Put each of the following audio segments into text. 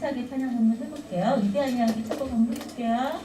힘차게 찬양 한번 해볼게요. 위대한 이야기 첫곡 한번 해볼게요.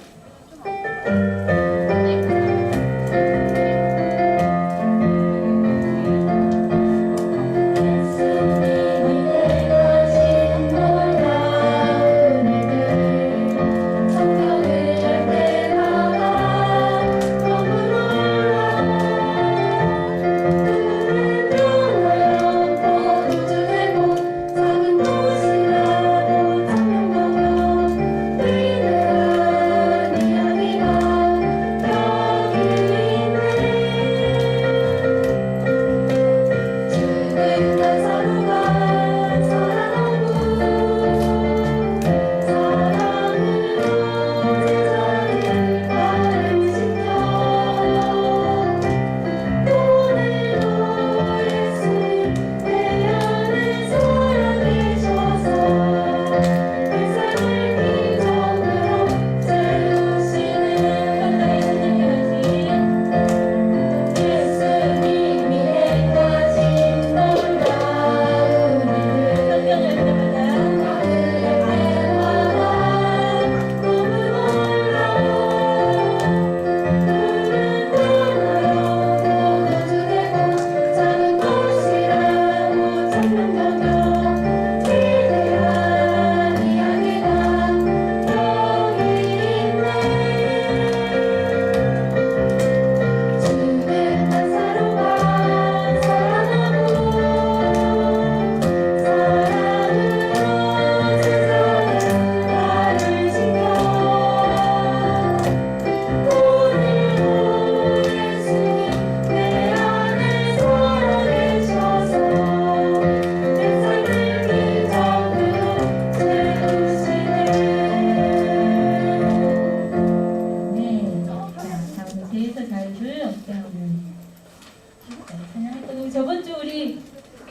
저번 주 우리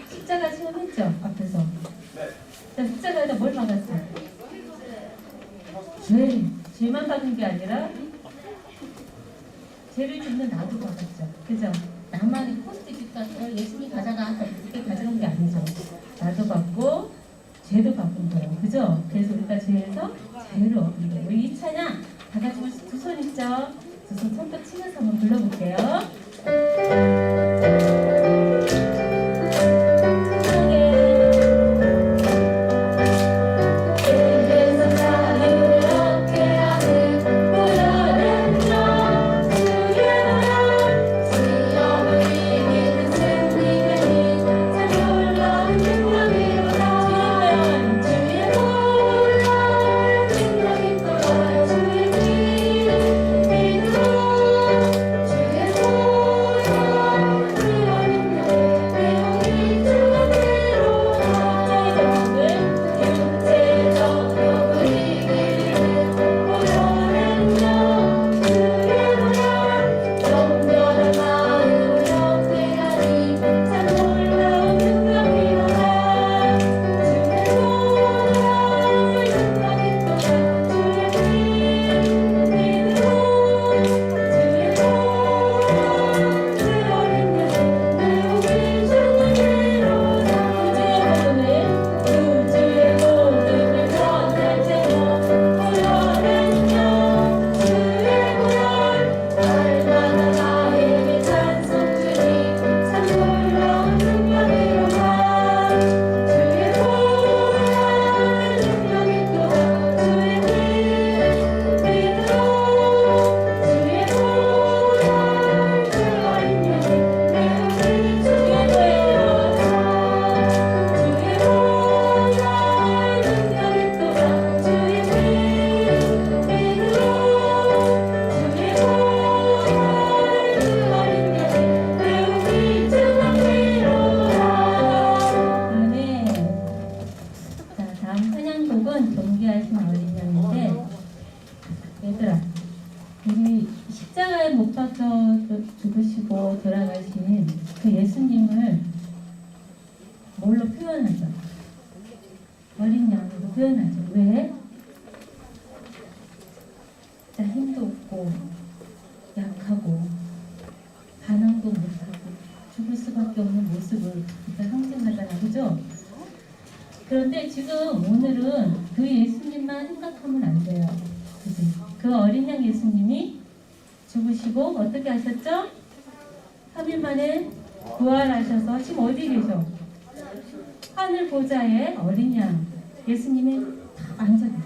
십자가 체험했죠? 앞에서. 자, 십자가에다 뭘 박았어요? 죄만 박은 게 아니라 죄를 짓는 나도 박았죠. 그죠? 나만의 포스트잇 같은 예수님이 가져가 이렇게 가져온 게 아니죠. 나도 받고 죄도 바꾼 거예요. 그죠? 그래서 우리가 죄에서 자유로 얻는 거예요. 우리 이 찬양 다 같이 두 손 있죠? 두 손 손뼉 치면서 한번 불러볼게요. 얘들아, 우리 십자가에 못 박혀 죽으시고 돌아가신 그 예수님을 뭘로 표현하죠? 어린 양으로 표현하죠. 왜? 자, 힘도 없고 약하고 반항도 못하고 죽을 수밖에 없는 모습을 상징하잖아, 그죠? 그런데 지금 오늘은 그 예수님만 생각하면 안 돼요. 그치? 그 어린 양 예수님이 죽으시고 어떻게 하셨죠? 3일 만에 부활하셔서 지금 어디 계셔? 하늘 보좌에 어린 양 예수님이 다 앉아계세요.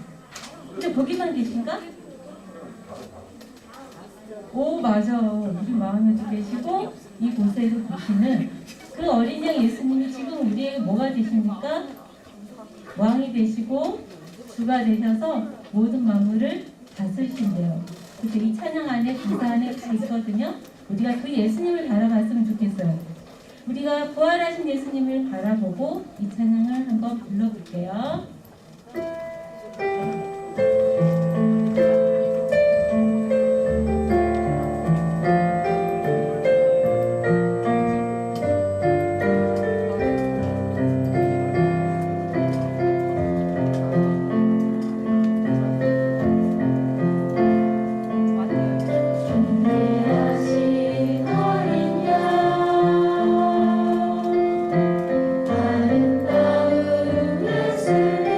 근데 거기만 계신가? 오 맞아. 우리 마음에도 계시고 이곳에도 계시는 그 어린 양 예수님이 지금 우리에게 뭐가 되십니까? 왕이 되시고 주가 되셔서 모든 만물을 다스리신대요. 그래서 이 찬양 안에 가사 안에 다 있거든요. 우리가 그 예수님을 바라봤으면 좋겠어요. 우리가 부활하신 예수님을 바라보고 이 찬양을 한번 불러볼게요. 아름다운 예수님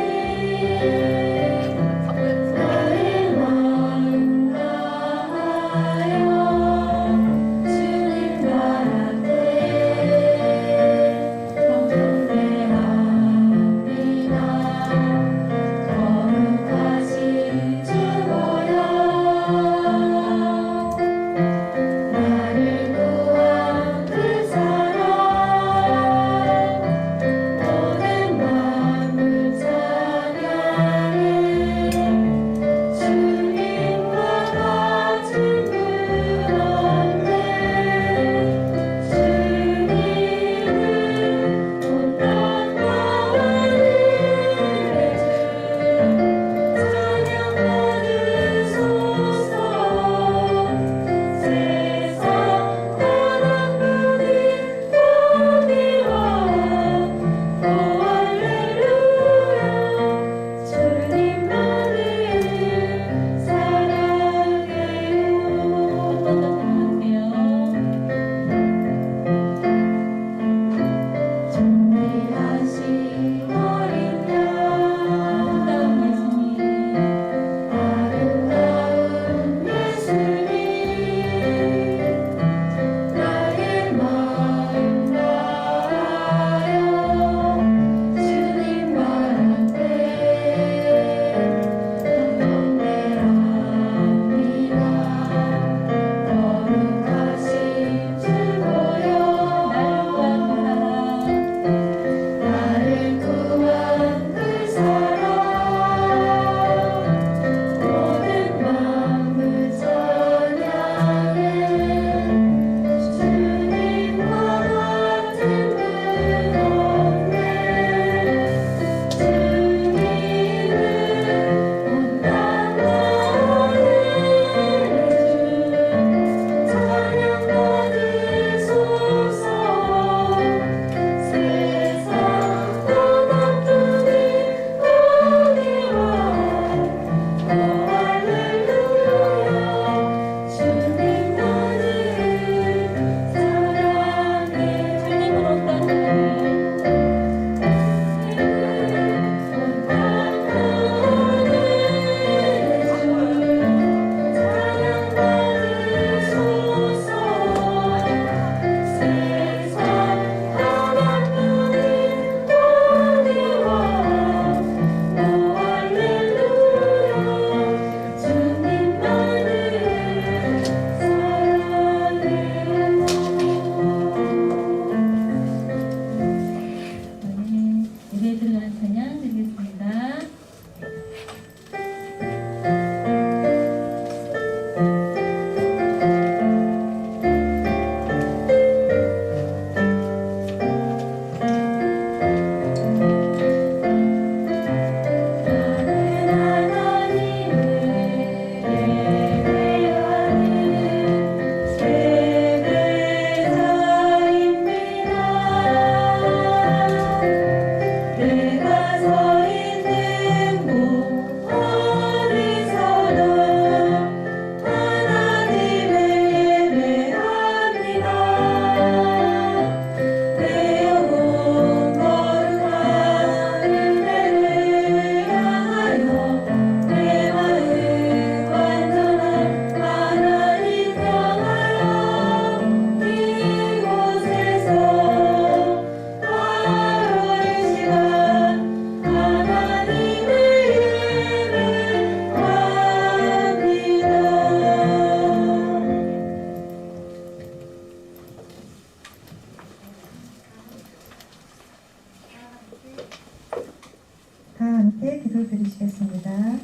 함께 기도드리시겠습니다.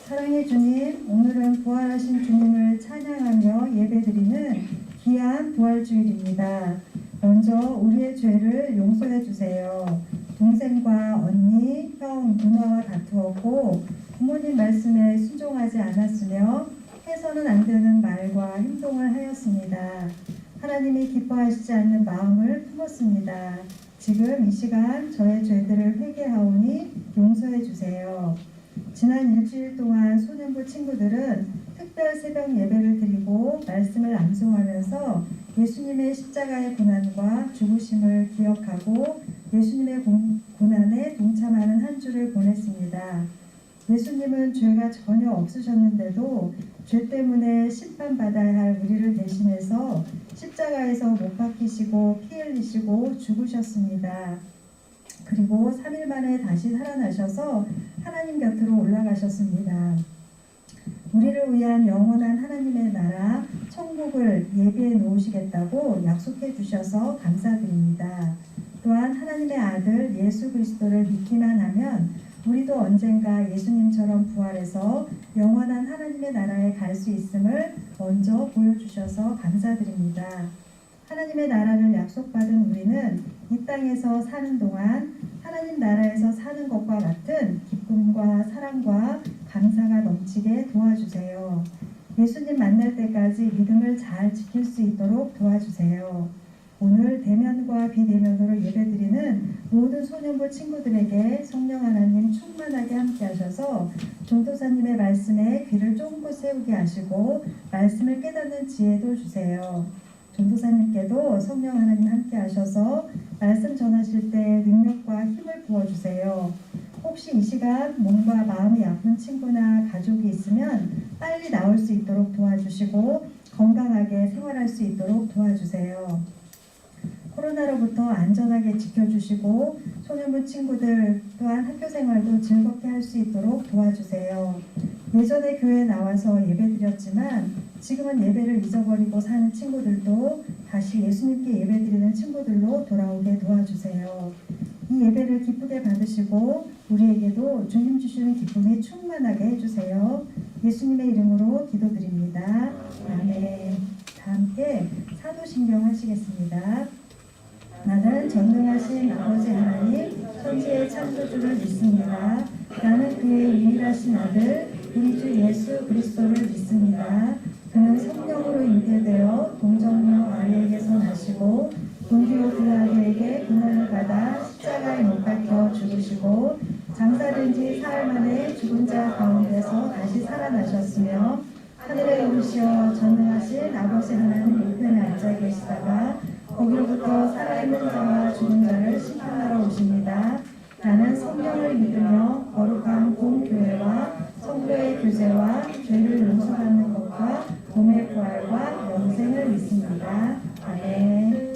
사랑의 주님, 오늘은 부활하신 주님을 찬양하며 예배드리는 귀한 부활주일입니다. 먼저 우리의 죄를 용서해 주세요. 동생과 언니, 형, 누나와 다투었고 부모님 말씀에 순종하지 않았으며 해서는 안 되는 말과 행동을 하였습니다. 하나님이 기뻐하시지 않는 마음을 품었습니다. 지금 이 시간 저의 죄들을 회개하오니 용서해 주세요. 지난 일주일 동안 소년부 친구들은 특별 새벽 예배를 드리고 말씀을 암송하면서 예수님의 십자가의 고난과 죽으심을 기억하고 예수님의 고난에 동참하는 한 주를 보냈습니다. 예수님은 죄가 전혀 없으셨는데도 죄 때문에 심판받아야 할 우리를 대신해서 십자가에서 못 박히시고 피 흘리시고 죽으셨습니다. 그리고 3일 만에 다시 살아나셔서 하나님 곁으로 올라가셨습니다. 우리를 위한 영원한 하나님의 나라 천국을 예비해 놓으시겠다고 약속해 주셔서 감사드립니다. 또한 하나님의 아들 예수 그리스도를 믿기만 하면 우리도 언젠가 예수님처럼 부활해서 영원한 하나님의 나라에 갈 수 있음을 먼저 보여주셔서 감사드립니다. 하나님의 나라를 약속받은 우리는 이 땅에서 사는 동안 하나님 나라에서 사는 것과 같은 기쁨과 사랑과 감사가 넘치게 도와주세요. 예수님 만날 때까지 믿음을 잘 지킬 수 있도록 도와주세요. 오늘 대면과 비대면으로 예배드리는 모든 소년부 친구들에게 성령 하나님 충만하게 함께 하셔서 전도사님의 말씀에 귀를 쫑긋 세우게 하시고 말씀을 깨닫는 지혜도 주세요. 전도사님께도 성령 하나님 함께 하셔서 말씀 전하실 때 능력과 힘을 부어주세요. 혹시 이 시간 몸과 마음이 아픈 친구나 가족이 있으면 빨리 나올 수 있도록 도와주시고 건강하게 생활할 수 있도록 도와주세요. 코로나로부터 안전하게 지켜주시고 소년부 친구들 또한 학교 생활도 즐겁게 할 수 있도록 도와주세요. 예전에 교회에 나와서 예배드렸지만 지금은 예배를 잊어버리고 사는 친구들도 다시 예수님께 예배드리는 친구들로 돌아오게 도와주세요. 이 예배를 기쁘게 받으시고 우리에게도 주님 주시는 기쁨이 충만하게 해주세요. 예수님의 이름으로 기도드립니다. 아멘. 다 함께 사도신경 하시겠습니다. 나는 전능하신 아버지 하나님 천지의 창조주를 믿습니다. 나는 그의 유일하신 아들 우리 주 예수 그리스도를 믿습니다. 그는 성령으로 잉태되어 동정녀 마리에게서 나시고 본디오 빌라도에게 고난을 받아 십자가에 못 박혀 죽으시고 장사된 지 사흘 만에 죽은 자 가운데서 다시 살아나셨으며 하늘에 오르시어 전능하신 아버지 하나님 우편에 앉아 계시다가 거기로부터 살아있는 자와 죽은 자를 심판하러 오십니다. 나는 성령을 믿으며 거룩한 공교회와 성도의 교제와 죄를 용서받는 것과 몸의 부활과 영생을 믿습니다. 아멘.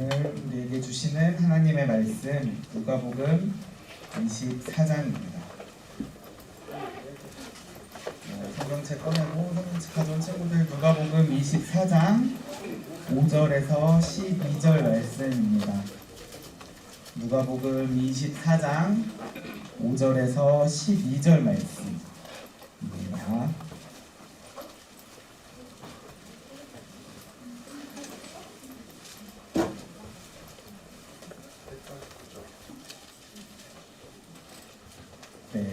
오늘 우리에게 주시는 하나님의 말씀 누가복음 24장입니다. 성경책 꺼내고 성경책 가져온 친구들 누가복음 24장 5절에서 12절 말씀입니다. 누가복음 24장 5절에서 12절 말씀입니다. 네.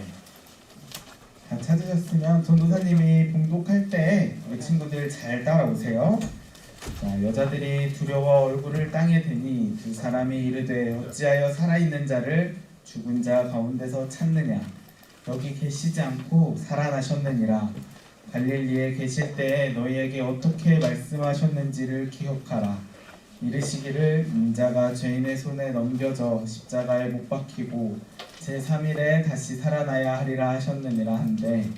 다 찾으셨으면 전도사님이 봉독할 때 우리 친구들 잘 따라오세요. 자, 여자들이 두려워 얼굴을 땅에 대니 두 사람이 이르되 어찌하여 살아있는 자를 죽은 자 가운데서 찾느냐 여기 계시지 않고 살아나셨느니라. 갈릴리에 계실 때에 너희에게 어떻게 말씀하셨는지를 기억하라. 이르시기를 인자가 죄인의 손에 넘겨져 십자가에 못 박히고 제3일에 다시 살아나야 하리라 하셨느니라 한데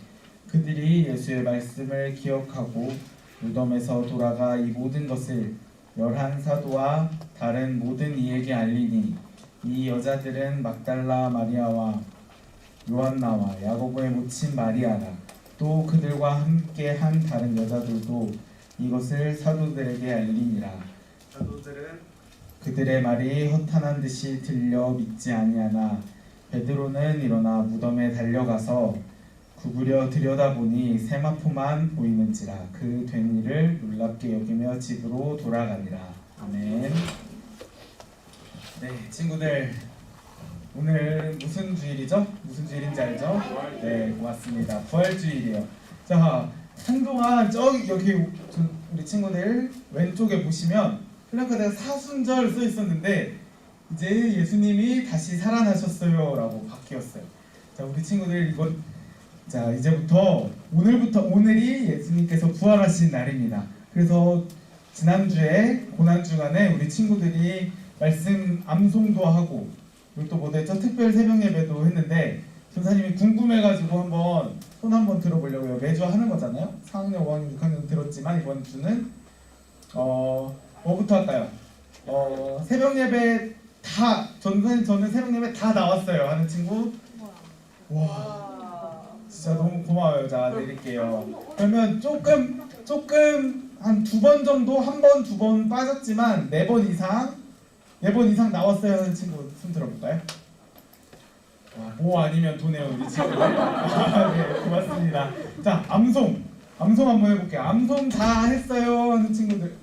그들이 예수의 말씀을 기억하고 무덤에서 돌아가 이 모든 것을 11사도와 다른 모든 이에게 알리니 이 여자들은 막달라 마리아와 요한나와 야고보의 모친 마리아라. 또 그들과 함께 한 다른 여자들도 이것을 사도들에게 알리니라. 사도들은 그들의 말이 허탄한 듯이 들려 믿지 아니하나 베드로는 일어나 무덤에 달려가서 구부려 들여다보니 세마포만 보이는지라. 그 된 일을 놀랍게 여기며 집으로 돌아가니라. 아멘. 네, 친구들 오늘 무슨 주일이죠? 무슨 주일인지 알죠? 네, 고맙습니다. 부활주일이에요. 자, 한동안 저기 여기 우리 친구들 왼쪽에 보시면 플래카드에 사순절 써 있었는데 이제 예수님이 다시 살아나셨어요 라고 바뀌었어요. 자, 우리 친구들 이거 자 이제부터 오늘이 예수님께서 부활하신 날입니다. 그래서 지난주에 고난주간에 우리 친구들이 말씀 암송도 하고 그리고 또 뭐랬죠? 특별 새벽 예배도 했는데 전사님이 궁금해가지고 한번 손 한번 들어보려고요. 매주 하는 거잖아요. 4학년, 5학년, 6학년 들었지만 이번 주는 뭐부터 할까요? 새벽 예배 다 저는 새벽 예배 다 나왔어요 하는 친구. 와 진짜 너무 고마워요. 자 내릴게요. 그러면 조금 한 2번 정도 한 번, 2번 빠졌지만 4번 이상 나왔어요 하는 친구 손 들어볼까요? 뭐 아니면 도네요 우리 친구들. 네, 고맙습니다. 자 암송 한번 해볼게요. 암송 다 했어요 하는 친구들.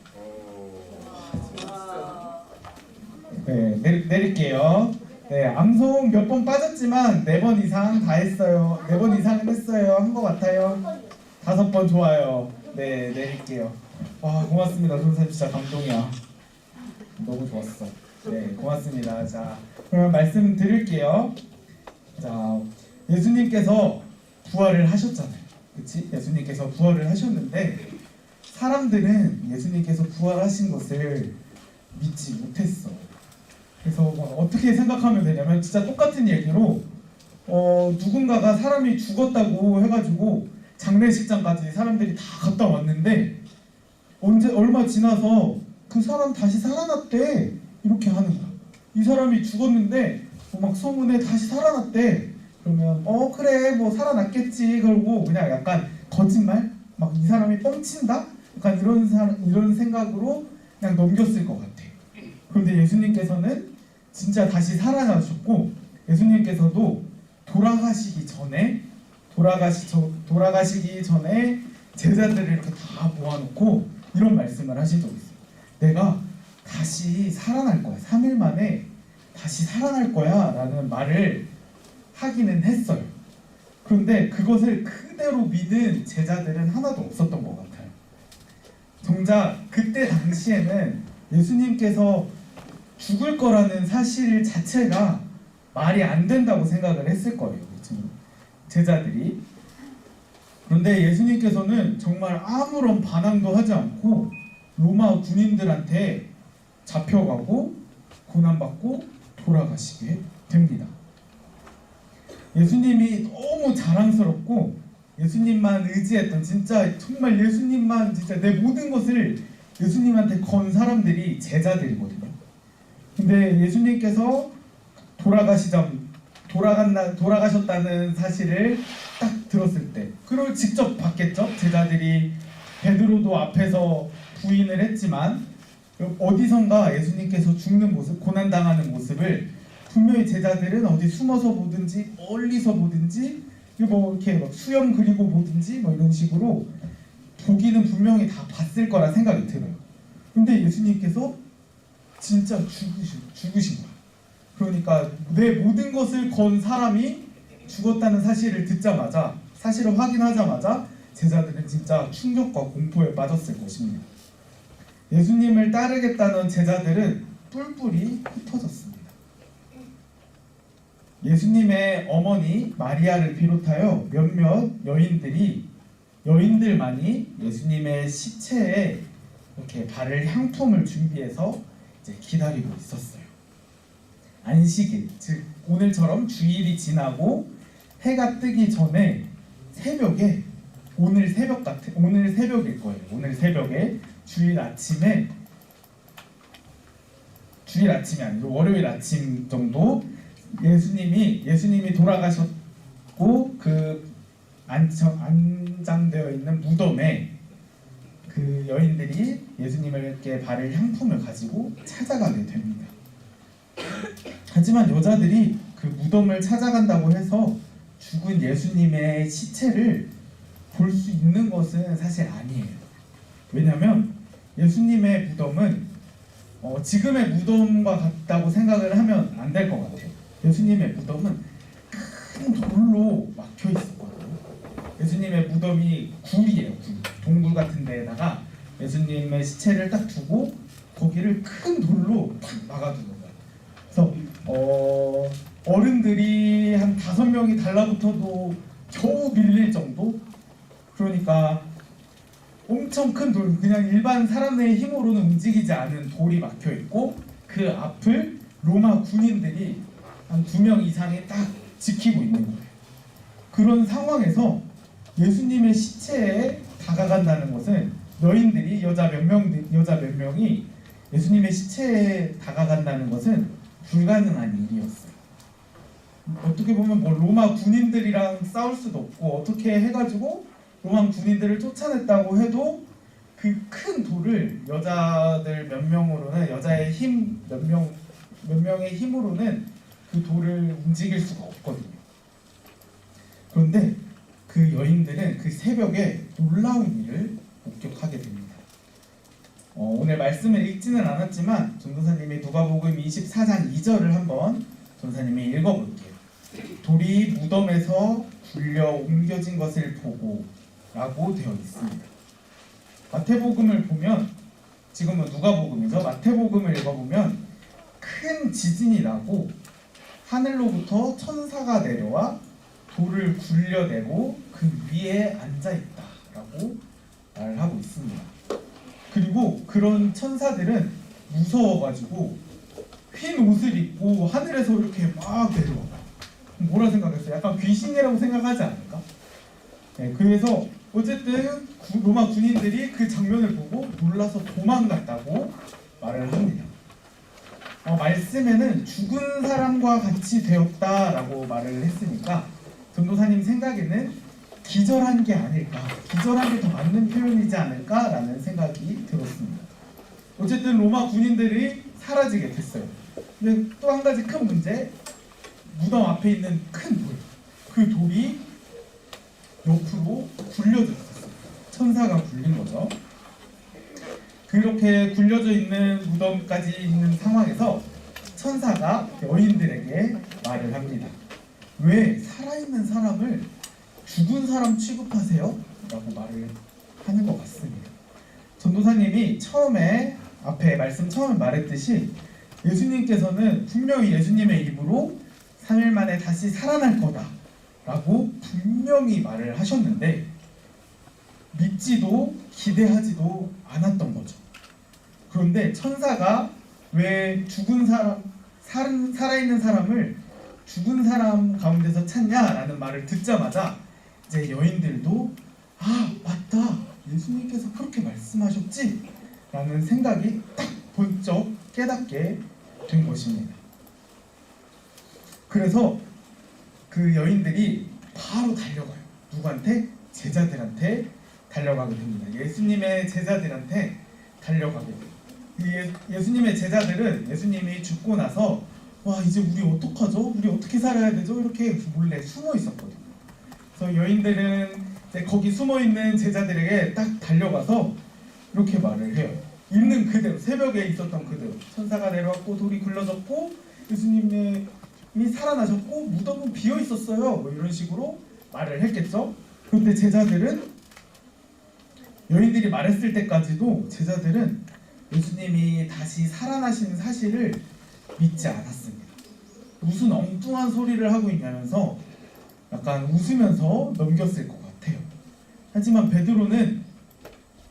네, 내릴게요. 네, 암송 몇 번 빠졌지만 4번 이상 다 했어요. 4번 이상은 했어요. 한 것 같아요. 5번 좋아요. 네, 내릴게요. 와, 고맙습니다. 선생님 진짜 감동이야. 너무 좋았어. 네, 고맙습니다. 자, 그럼 말씀 드릴게요. 자, 예수님께서 부활을 하셨잖아요. 그치? 예수님께서 부활을 하셨는데 사람들은 예수님께서 부활하신 것을 믿지 못했어. 그래서 어떻게 생각하면 되냐면 진짜 똑같은 얘기로 누군가가 사람이 죽었다고 해가지고 장례식장까지 사람들이 다 갔다 왔는데 얼마 지나서 그 사람 다시 살아났대 이렇게 하는 거야. 이 사람이 죽었는데 막 소문에 다시 살아났대. 그러면 그래 뭐 살아났겠지 그러고 그냥 약간 거짓말 막 이 사람이 뻥친다 약간 이런 생각으로 그냥 넘겼을 것 같아. 그런데 예수님께서는 진짜 다시 살아나셨고 예수님께서도 돌아가시기 전에 제자들을 이렇게 다 모아놓고 이런 말씀을 하신 적이 있어요. 내가 다시 살아날 거야. 3일 만에 다시 살아날 거야 라는 말을 하기는 했어요. 그런데 그것을 그대로 믿은 제자들은 하나도 없었던 것 같아요. 정작 그때 당시에는 예수님께서 죽을 거라는 사실 자체가 말이 안 된다고 생각을 했을 거예요. 제자들이. 그런데 예수님께서는 정말 아무런 반항도 하지 않고 로마 군인들한테 잡혀가고 고난받고 돌아가시게 됩니다. 예수님이 너무 자랑스럽고 예수님만 의지했던 진짜 정말 예수님만 진짜 내 모든 것을 예수님한테 건 사람들이 제자들이거든요. 근데 예수님께서 돌아가셨다는 사실을 딱 들었을 때, 그걸 직접 봤겠죠. 제자들이 베드로도 앞에서 부인을 했지만 어디선가 예수님께서 죽는 모습, 고난당하는 모습을 분명히 제자들은 어디 숨어서 보든지 멀리서 보든지 뭐 이렇게 막 수염 그리고 보든지 뭐 이런 식으로 보기는 분명히 다 봤을 거라 생각이 들어요. 근데 예수님께서 진짜 죽으신 거야. 그러니까 내 모든 것을 건 사람이 죽었다는 사실을 듣자마자, 사실을 확인하자마자 제자들은 진짜 충격과 공포에 빠졌을 것입니다. 예수님을 따르겠다는 제자들은 뿔뿔이 흩어졌습니다. 예수님의 어머니 마리아를 비롯하여 몇몇 여인들만이 예수님의 시체에 이렇게 바를 향품을 준비해서 이제 기다리고 있었어요. 안식일, 즉 오늘처럼 주일이 지나고 해가 뜨기 전에 새벽에, 오늘 새벽일 거예요. 오늘 새벽에 주일 아침이 아니고 월요일 아침 정도 예수님이 돌아가셨고 그 안장되어 있는 무덤에 그 여인들이 예수님에게 바를 향품을 가지고 찾아가게 됩니다. 하지만 여자들이 그 무덤을 찾아간다고 해서 죽은 예수님의 시체를 볼 수 있는 것은 사실 아니에요. 왜냐하면 예수님의 무덤은 지금의 무덤과 같다고 생각을 하면 안 될 것 같아요. 예수님의 무덤은 큰 돌로 막혀 있었거든요. 예수님의 무덤이 굴이에요. 동굴 같은 데에다가 예수님의 시체를 딱 두고 거기를 큰 돌로 탁 막아두는 거예요. 그래서 어른들이 한 5명이 달라붙어도 겨우 밀릴 정도? 그러니까 엄청 큰 돌, 그냥 일반 사람의 힘으로는 움직이지 않은 돌이 막혀 있고 그 앞을 로마 군인들이 한 2명 이상이 딱 지키고 있는 거예요. 그런 상황에서 예수님의 시체에 다가간다는 것은 여인들이 여자 몇 명이 예수님의 시체에 다가간다는 것은 불가능한 일이었어요. 어떻게 보면 뭐 로마 군인들이랑 싸울 수도 없고 어떻게 해가지고 로마 군인들을 쫓아냈다고 해도 그 큰 돌을 여자들 몇 명으로는, 여자의 힘 몇 명의 힘으로는 그 돌을 움직일 수가 없거든요. 그런데 그 여인들은 그 새벽에 놀라운 일을 목격하게 됩니다. 오늘 말씀을 읽지는 않았지만 전도사님이 누가복음 24장 2절을 한번 전도사님이 읽어볼게요. 돌이 무덤에서 굴려 옮겨진 것을 보고 라고 되어 있습니다. 마태복음을 보면, 지금은 누가복음이죠. 마태복음을 읽어보면 큰 지진이 나고 하늘로부터 천사가 내려와 돌을 굴려내고 그 위에 앉아있다라고 말을 하고 있습니다. 그리고 그런 천사들은 무서워가지고 흰 옷을 입고 하늘에서 이렇게 막 내려와요. 뭐라 생각했어요? 약간 귀신이라고 생각하지 않을까? 네, 그래서 어쨌든 로마 군인들이 그 장면을 보고 놀라서 도망갔다고 말을 합니다. 말씀에는 죽은 사람과 같이 되었다라고 말을 했으니까 전도사님 생각에는 기절한 게 아닐까, 기절한 게 더 맞는 표현이지 않을까라는 생각이 들었습니다. 어쨌든 로마 군인들이 사라지게 됐어요. 근데 또 한 가지 큰 문제, 무덤 앞에 있는 큰 돌, 그 돌이 옆으로 굴려져 있었어요. 천사가 굴린 거죠. 그렇게 굴려져 있는 무덤까지 있는 상황에서 천사가 여인들에게 말을 합니다. 왜 살아있는 사람을 죽은 사람 취급하세요? 라고 말을 하는 것 같습니다. 전도사님이 처음에 앞에 말씀 처음에 말했듯이 예수님께서는 분명히 예수님의 입으로 3일 만에 다시 살아날 거다 라고 분명히 말을 하셨는데 믿지도 기대하지도 않았던 거죠. 그런데 천사가 왜 살아있는 사람을 죽은 사람 가운데서 찾냐라는 말을 듣자마자 이제 여인들도 아 맞다, 예수님께서 그렇게 말씀하셨지? 라는 생각이 딱 번쩍 깨닫게 된 것입니다. 그래서 그 여인들이 바로 달려가요. 누구한테? 제자들한테 달려가게 됩니다. 예수님의 제자들한테 달려가게 돼요. 예수님의 제자들은 예수님이 죽고 나서 와 이제 우리 어떡하죠? 우리 어떻게 살아야 되죠? 이렇게 몰래 숨어 있었거든요. 그래서 여인들은 이제 거기 숨어 있는 제자들에게 딱 달려가서 이렇게 말을 해요. 있는 그대로 새벽에 있었던 그대로 천사가 내려왔고 돌이 굴러졌고 예수님이 살아나셨고 무덤은 비어 있었어요. 뭐 이런 식으로 말을 했겠죠. 그런데 제자들은 여인들이 말했을 때까지도 제자들은 예수님이 다시 살아나신 사실을 믿지 않았습니다. 무슨 엉뚱한 소리를 하고 있냐면서 약간 웃으면서 넘겼을 것 같아요. 하지만 베드로는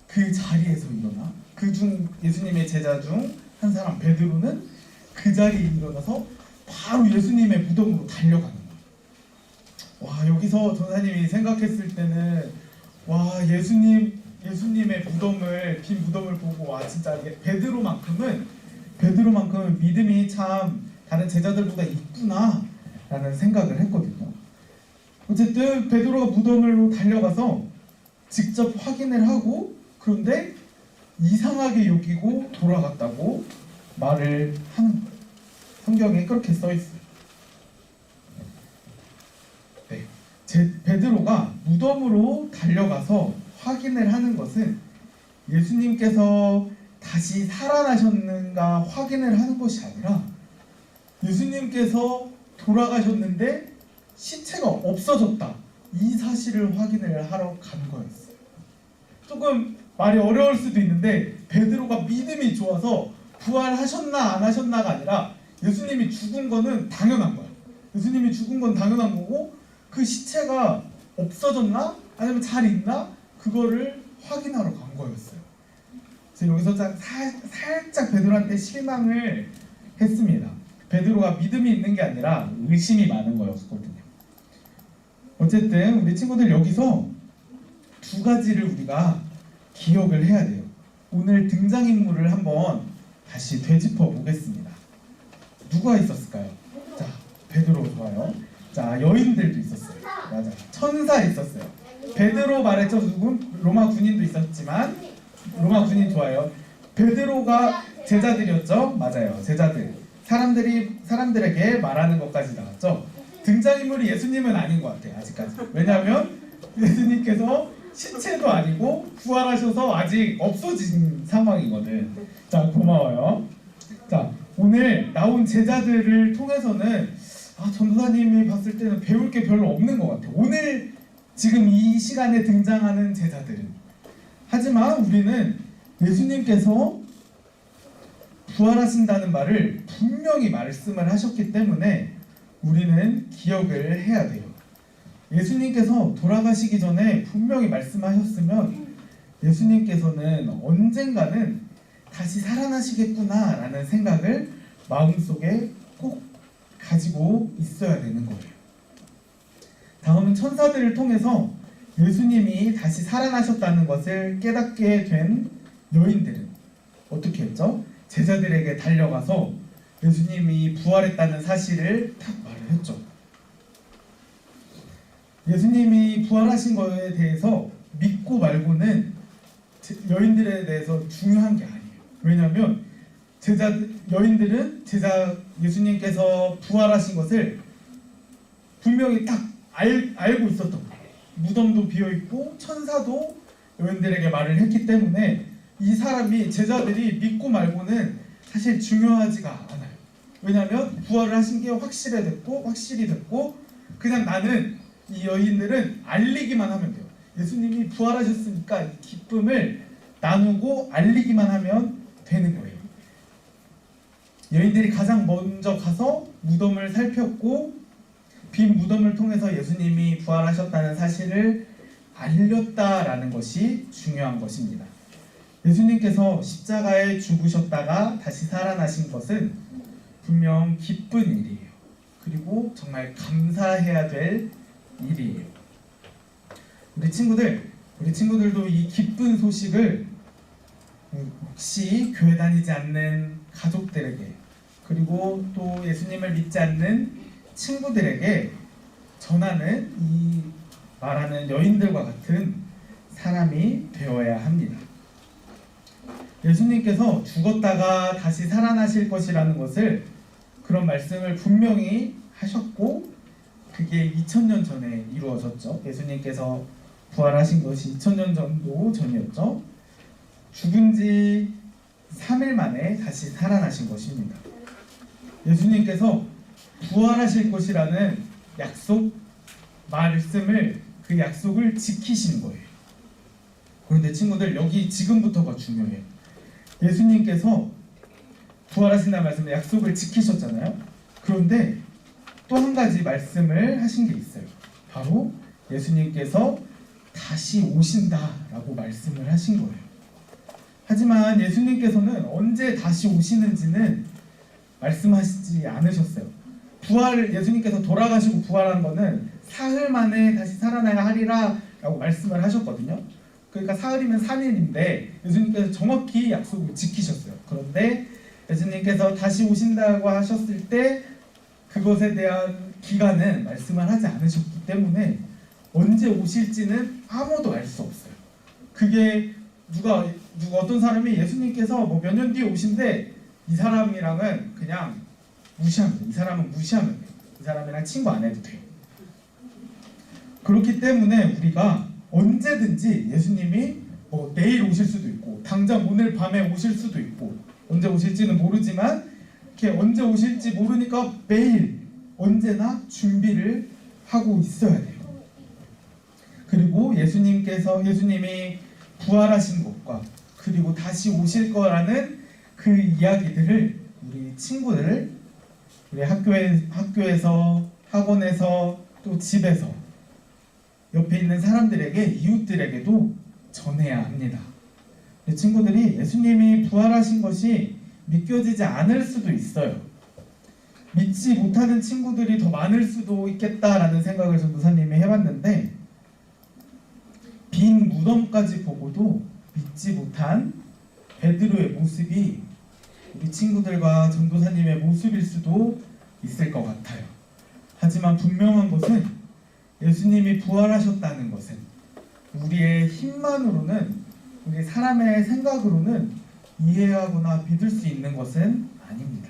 그 자리에서 일어나 그중 예수님의 제자 중 한 사람 베드로는 그 자리에 일어나서 바로 예수님의 무덤으로 달려가는 거예요. 와 여기서 전사님이 생각했을 때는 와 예수님의 무덤을 빈 무덤을 보고 와 진짜 베드로만큼은 믿음이 참 다른 제자들보다 있구나 라는 생각을 했거든요. 어쨌든 베드로가 무덤으로 달려가서 직접 확인을 하고 그런데 이상하게 여기고 돌아갔다고 말을 하는 거예요. 성경에 그렇게 써 있어요. 네, 베드로가 무덤으로 달려가서 확인을 하는 것은 예수님께서 다시 살아나셨는가 확인을 하는 것이 아니라 예수님께서 돌아가셨는데 시체가 없어졌다 이 사실을 확인을 하러 간 거였어요. 조금 말이 어려울 수도 있는데 베드로가 믿음이 좋아서 부활하셨나 안 하셨나가 아니라 예수님이 죽은 거는 당연한 거야. 예수님이 죽은 건 당연한 거고 그 시체가 없어졌나 아니면 잘 있나 그거를 확인하러 간 거였어요. 그래서 여기서 살짝 베드로한테 실망을 했습니다. 베드로가 믿음이 있는 게 아니라 의심이 많은 거였거든요. 어쨌든 우리 친구들 여기서 두 가지를 우리가 기억을 해야 돼요. 오늘 등장인물을 한번 다시 되짚어 보겠습니다. 누가 있었을까요? 자, 베드로 좋아요. 자, 여인들도 있었어요. 맞아. 천사 있었어요. 베드로 말했죠. 누구? 로마 군인도 있었지만 로마 군인 좋아요. 베드로가 제자들이었죠. 맞아요. 제자들. 사람들에게 말하는 것까지 나왔죠. 등장인물이 예수님은 아닌 것 같아요. 아직까지. 왜냐하면 예수님께서 시체도 아니고 부활하셔서 아직 없어진 상황이거든. 자, 고마워요. 자, 오늘 나온 제자들을 통해서는 전도사님이 봤을 때는 배울 게 별로 없는 것 같아요. 오늘 지금 이 시간에 등장하는 제자들은. 하지만 우리는 예수님께서 부활하신다는 말을 분명히 말씀을 하셨기 때문에 우리는 기억을 해야 돼요. 예수님께서 돌아가시기 전에 분명히 말씀하셨으면 예수님께서는 언젠가는 다시 살아나시겠구나 라는 생각을 마음속에 꼭 가지고 있어야 되는 거예요. 다음은 천사들을 통해서 예수님이 다시 살아나셨다는 것을 깨닫게 된 여인들은 어떻게 했죠? 제자들에게 달려가서 예수님이 부활했다는 사실을 딱 말을 했죠. 예수님이 부활하신 것에 대해서 믿고 말고는 여인들에 대해서 중요한 게 아니에요. 왜냐하면 여인들은 예수님께서 부활하신 것을 분명히 딱 알고 있었던 거예요. 무덤도 비어있고 천사도 여인들에게 말을 했기 때문에 이 제자들이 믿고 말고는 사실 중요하지가 않아요. 왜냐하면 부활을 하신 게 확실히 됐고 그냥 나는 이 여인들은 알리기만 하면 돼요. 예수님이 부활하셨으니까 이 기쁨을 나누고 알리기만 하면 되는 거예요. 여인들이 가장 먼저 가서 무덤을 살폈고 빈 무덤을 통해서 예수님이 부활하셨다는 사실을 알렸다라는 것이 중요한 것입니다. 예수님께서 십자가에 죽으셨다가 다시 살아나신 것은 분명 기쁜 일이에요. 그리고 정말 감사해야 될 일이에요. 우리 친구들도 이 기쁜 소식을 혹시 교회 다니지 않는 가족들에게 그리고 또 예수님을 믿지 않는 친구들에게 전하는 이 말하는 여인들과 같은 사람이 되어야 합니다. 예수님께서 죽었다가 다시 살아나실 것이라는 것을 그런 말씀을 분명히 하셨고 그게 2000년 전에 이루어졌죠. 예수님께서 부활하신 것이 2000년 정도 전이었죠. 죽은 지 3일 만에 다시 살아나신 것입니다. 예수님께서 부활하실 것이라는 약속 말씀을 그 약속을 지키신 거예요. 그런데 친구들 여기 지금부터가 중요해요. 예수님께서 부활하신다는 말씀에 약속을 지키셨잖아요. 그런데 또 한 가지 말씀을 하신 게 있어요. 바로 예수님께서 다시 오신다라고 말씀을 하신 거예요. 하지만 예수님께서는 언제 다시 오시는지는 말씀하시지 않으셨어요. 예수님께서 돌아가시고 부활한 거는 사흘 만에 다시 살아나야 하리라 라고 말씀을 하셨거든요. 그러니까 사흘이면 3일인데 예수님께서 정확히 약속을 지키셨어요. 그런데 예수님께서 다시 오신다고 하셨을 때 그것에 대한 기간은 말씀을 하지 않으셨기 때문에 언제 오실지는 아무도 알 수 없어요. 그게 누가 어떤 사람이 예수님께서 뭐 몇 년 뒤에 오신데 이 사람이랑은 그냥 무시하면 돼요. 이 사람은 무시하면 돼요. 이 사람이랑 친구 안 해도 돼요. 그렇기 때문에 우리가 언제든지 예수님이 내일 오실 수도 있고 당장 오늘 밤에 오실 수도 있고 언제 오실지는 모르지만 이렇게 언제 오실지 모르니까 매일 언제나 준비를 하고 있어야 돼요. 그리고 예수님이 부활하신 것과 그리고 다시 오실 거라는 그 이야기들을 우리 친구들, 우리 학교에서, 학원에서, 또 집에서 옆에 있는 사람들에게, 이웃들에게도 전해야 합니다. 우리 친구들이 예수님이 부활하신 것이 믿겨지지 않을 수도 있어요. 믿지 못하는 친구들이 더 많을 수도 있겠다라는 생각을 전도사님이 해봤는데 빈 무덤까지 보고도 믿지 못한 베드로의 모습이 우리 친구들과 전도사님의 모습일 수도 있을 것 같아요. 하지만 분명한 것은 예수님이 부활하셨다는 것은 우리의 힘만으로는, 우리 사람의 생각으로는 이해하거나 믿을 수 있는 것은 아닙니다.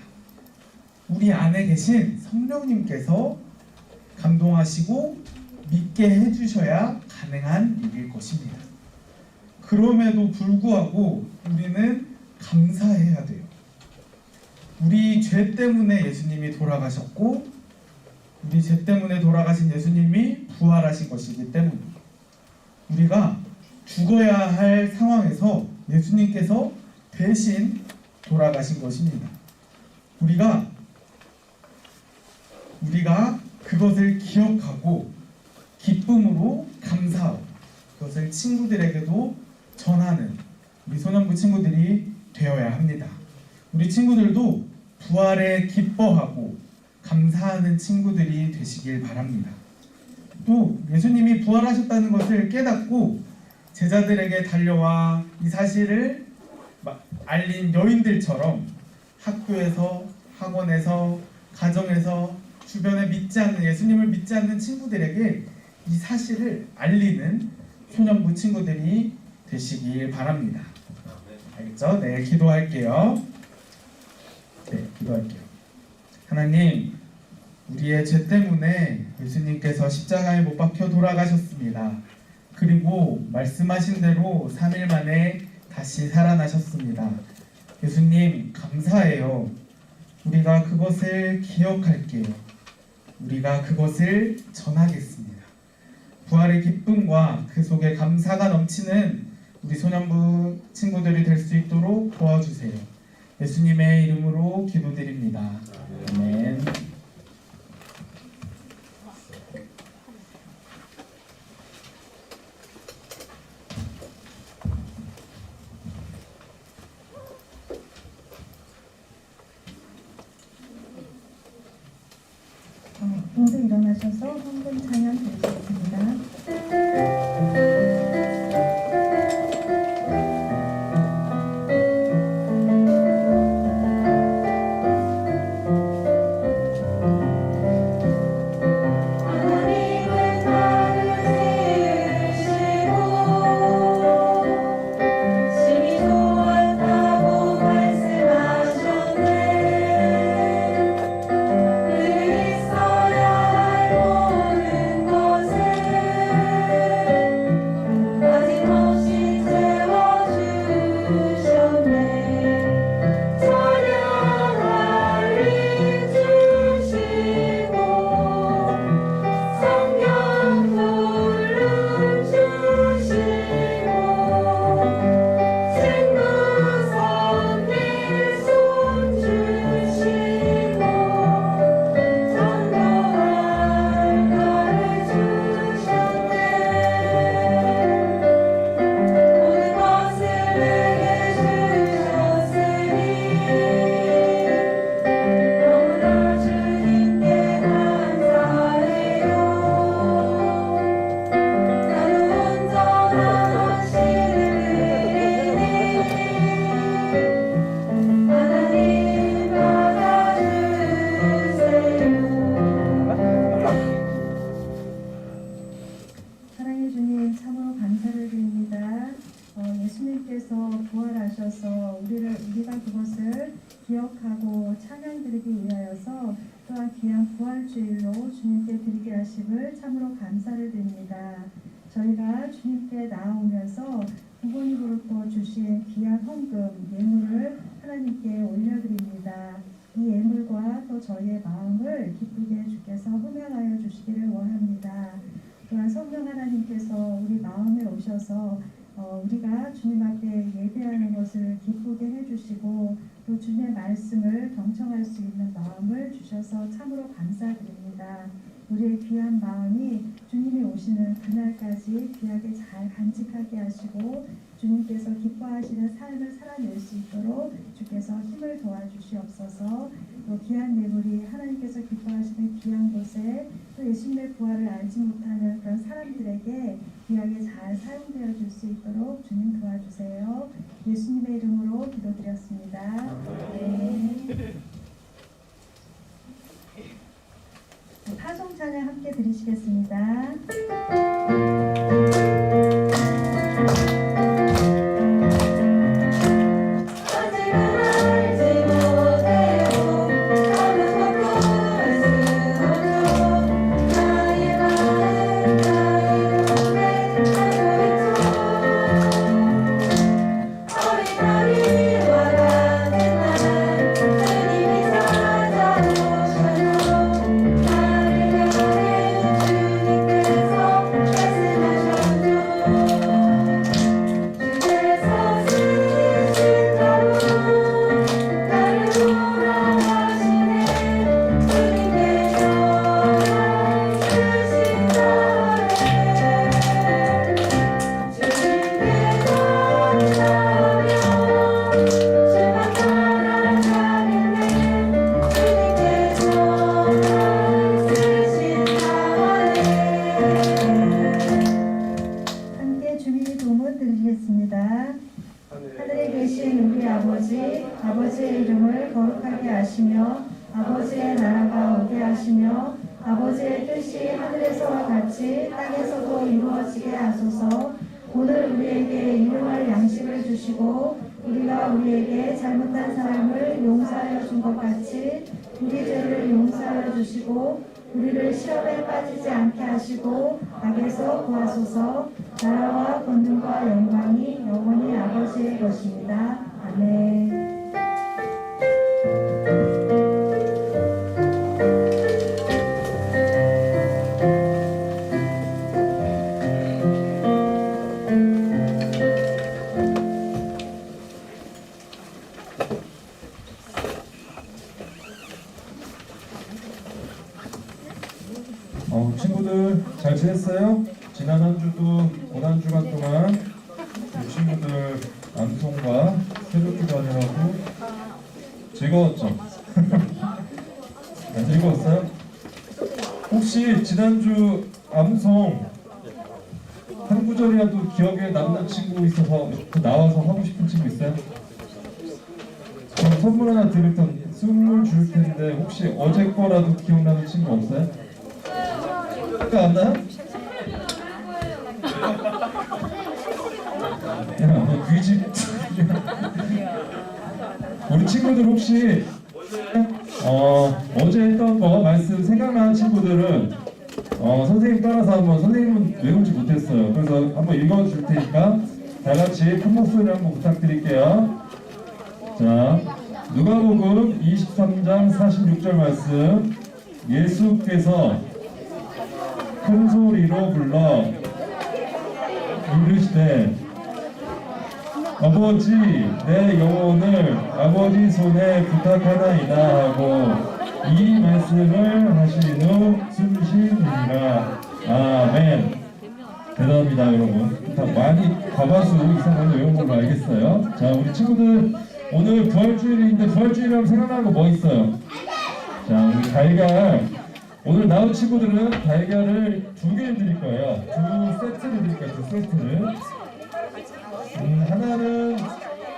우리 안에 계신 성령님께서 감동하시고 믿게 해주셔야 가능한 일일 것입니다. 그럼에도 불구하고 우리는 감사해야 돼요. 우리 죄 때문에 예수님이 돌아가셨고 우리 죄 때문에 돌아가신 예수님이 부활하신 것이기 때문에 우리가 죽어야 할 상황에서 예수님께서 대신 돌아가신 것입니다. 우리가 그것을 기억하고 기쁨으로 감사하고 그것을 친구들에게도 전하는 우리 소년부 친구들이 되어야 합니다. 우리 친구들도 부활에 기뻐하고 감사하는 친구들이 되시길 바랍니다. 또 예수님이 부활하셨다는 것을 깨닫고 제자들에게 달려와 이 사실을 알린 여인들처럼 학교에서, 학원에서, 가정에서 주변에 예수님을 믿지 않는 친구들에게 이 사실을 알리는 소년부 친구들이 되시길 바랍니다. 알겠죠? 네, 기도할게요. 하나님, 우리의 죄 때문에 예수님께서 십자가에 못 박혀 돌아가셨습니다. 그리고 말씀하신 대로 3일 만에 다시 살아나셨습니다. 예수님, 감사해요. 우리가 그것을 기억할게요. 우리가 그것을 전하겠습니다. 부활의 기쁨과 그 속에 감사가 넘치는 우리 소년부 친구들이 될 수 있도록 도와주세요. 예수님의 이름으로 기도드립니다. 아멘. 모두 일어나셔서 헌금 찬양 드리겠습니다. 기억하고 찬양드리기 위하여서 또한 귀한 부활주일로 주님께 드리게 하심을 참으로 감사를 드립니다. 저희가 주님께 나아오면서 부모님으로부터 주신 귀한 헌금, 예물을 하나님께 올려드립니다. 이 예물과 또 저희의 마음을 기쁘게 주께서 흠양하여 주시기를 원합니다. 또한 성령 하나님께서 우리 마음에 오셔서 우리가 주님 앞에 예배하는 것을 기쁘게 해주시고 또 주님의 말씀을 경청할 수 있는 마음을 주셔서 참으로 감사드립니다. 우리의 귀한 마음이 주님이 오시는 그날까지 귀하게 잘 간직하게 하시고 주님께서 기뻐하시는 삶을 살아낼 수 있도록 주께서 힘을 도와주시옵소서. 또 귀한 예물이 하나님께서 기뻐하시는 귀한 곳에 또 예수님의 부활을 알지 못하는 그런 사람들에게 귀하게 잘 사용되어 줄 수 있도록 주님 도와주세요. 예수님의 이름으로 기도드렸습니다. 네. 파송 찬양 함께 드리시겠습니다. 하늘에 계신 우리 아버지의 이름을 거룩하게 하시며 아버지의 나라가 오게 하시며 아버지의 뜻이 하늘에서와 같이 땅에서도 이루어지게 하소서. 오늘 우리에게 일용할 양식을 주시고 우리가 우리에게 잘못한 사람을 용서하여 준 것 같이 우리 죄를 용서하여 주시고 우리를 시험에 빠지지 않게 하시고 악에서 구하소서. 나라와 권능과 영광이 영원히 아버지의 것입니다. 아멘. 친구들 잘 지냈어요? 지난 한 주도 오늘 한 주간 동안 우리 친구들 암송과 새벽기도 하느라고 즐거웠죠? 안 즐거웠어요? 혹시 지난주 암송 한 구절이라도 기억에 남는 친구 있어서 나와서 하고 싶은 친구 있어요? 그럼 선물 하나 드릴 텐데 선물 줄 텐데 혹시 어제 거라도 기억나는 친구 없어요? 안 나요? 야, 너 귀지. 우리 친구들 혹시 어제 했던 거 말씀 생각나는 친구들은 선생님 따라서 한번 선생님은 외우지 못했어요. 그래서 한번 읽어줄 테니까 다 같이 큰 목소리 한번 부탁드릴게요. 자, 누가복음 23장 46절 말씀. 예수께서 큰 소리로 불러 이르시되 아버지 내 영혼을 아버지 손에 부탁하나이다 하고 이 말씀을 하신 후 숨쉬니라. 아멘. 대단합니다 여러분. 다 많이 과반수 이상을 외운 걸로 알겠어요. 자, 우리 친구들 오늘 부활주일인데 부활주일이라면 생각나는 거 뭐 있어요? 자, 우리 달걀 오늘 나온 친구들은 달걀을 2개를 드릴 거예요. 2세트를 드릴 거예요. 2세트를. 하나는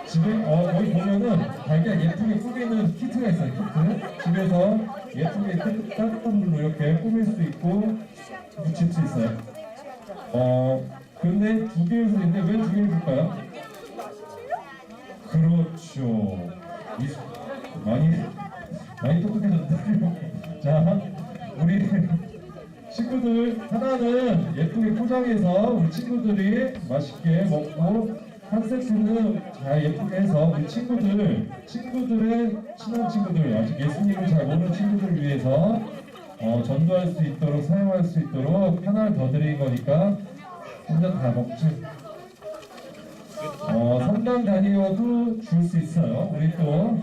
집에 거기 보면은 달걀 예쁘게 꾸미는 키트가 있어요. 키트. 집에서 예쁘게 따뜻한 물로 이렇게 꾸밀 수 있고 묻힐 수 있어요. 근데 2개를 드리는데 왜 2개를 줄까요? 그렇죠. 많이 똑똑해졌는데. 자, 우리 친구들 하나는 예쁘게 포장해서 우리 친구들이 맛있게 먹고, 한 세트는 잘 예쁘게 해서 우리 친구들의 친한 친구들, 아직 예수님을 잘 모르는 친구들을 위해서 전도할 수 있도록, 사용할 수 있도록 하나를 더 드린 거니까 혼자 다 먹지. 성당 다니어도 줄 수 있어요. 우리 또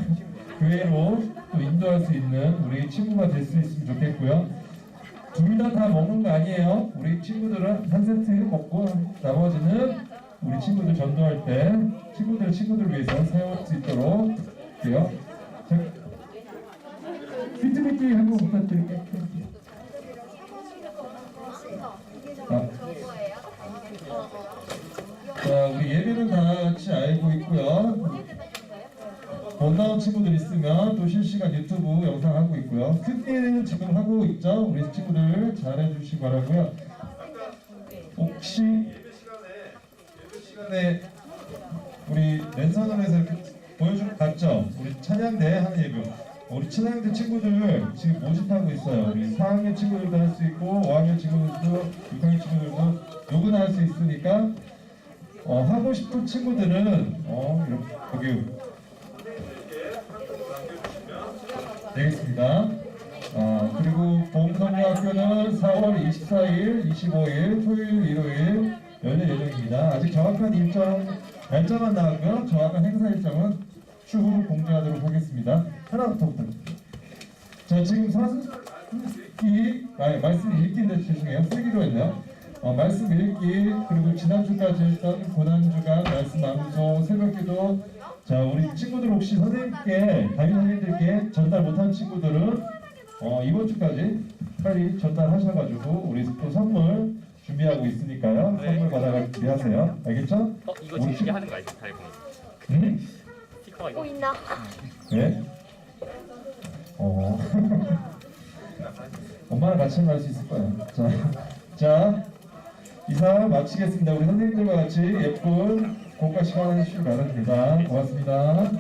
교회로 또 인도할 수 있는 우리 친구가 될 수 있으면 좋겠고요. 둘 다 먹는 거 아니에요. 우리 친구들은 한 세트 먹고 나머지는 우리 친구들 전도할 때 친구들 위해서 사용할 수 있도록 할게요. 비트비트 한번 부탁드릴게요. 자, 우리 예배는 다 같이 알고 있고요. 못 나온 친구들 있으면 또 실시간 유튜브 영상 하고 있고요. 큐티는 지금 하고 있죠. 우리 친구들 잘해주시기 바라고요. 혹시 예배 시간에 우리 랜선으로 해서 이렇게 보여준 거 같죠? 우리 찬양대 하는 예배. 우리 찬양대 친구들 지금 모집하고 있어요. 우리 4학년 친구들도 할 수 있고 5학년 친구들도 6학년 친구들도 누구나 할 수 있으니까 하고 싶은 친구들은 이렇게 여기 되겠습니다. 그리고 보험성교학교는 4월 24일, 25일, 토요일, 일요일 열릴 예정입니다. 아직 정확한 날짜만 나왔고요. 정확한 행사 일정은 추후 공지하도록 하겠습니다. 하나부터 부탁드립니다. 자, 지금 말씀 읽기인데 죄송해요. 쓰기로 했네요. 말씀 읽기, 그리고 지난주까지 했던 고난주간, 말씀 방송, 새벽기도. 자, 우리 친구들 혹시 선생님께, 담임 선생님들께 전달 못한 친구들은 이번 주까지 빨리 전달하셔가지고 우리 또 선물 준비하고 있으니까요. 네. 선물 받아갈 준비하세요. 알겠죠? 이거 지금 이게 하는 거 알지? 달고 응? 스티커가 이거 보인다. 네? 엄마랑 같이 할 수 있을 거예요. 자, 이상 마치겠습니다. 우리 선생님들과 같이 예쁜 공과 시간 해주시기 바랍니다. 고맙습니다.